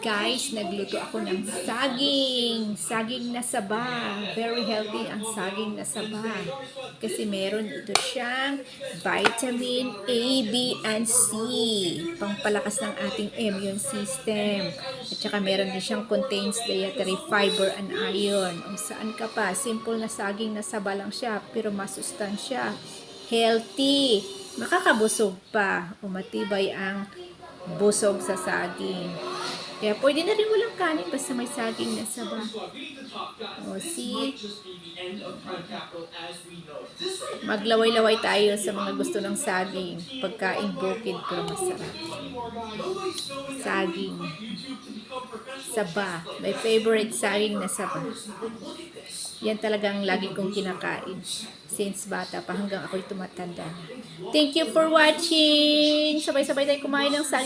Guys, nagluto ako ng saging. Saging na saba. Very healthy ang saging na saba. Kasi meron ito siyang vitamin A, B, and C. Pangpalakas ng ating immune system. At saka meron din siyang contains dietary fiber and iron. O saan ka pa? Simple na saging na saba lang siya. Pero masustansya. Healthy. Makakabusog pa. O matibay ang busog sa saging. Kaya pwede na rin walang kanin basta may saging na saba. O see, maglaway-laway tayo sa mga gusto ng saging. Pagkain bukid pero masarap. Saging. Saba. My favorite saging na saba. Yan talagang lagi kong kinakain. Since bata pa hanggang ako'y tumatanda na. Thank you for watching! Sabay-sabay tayo kumain ng saging.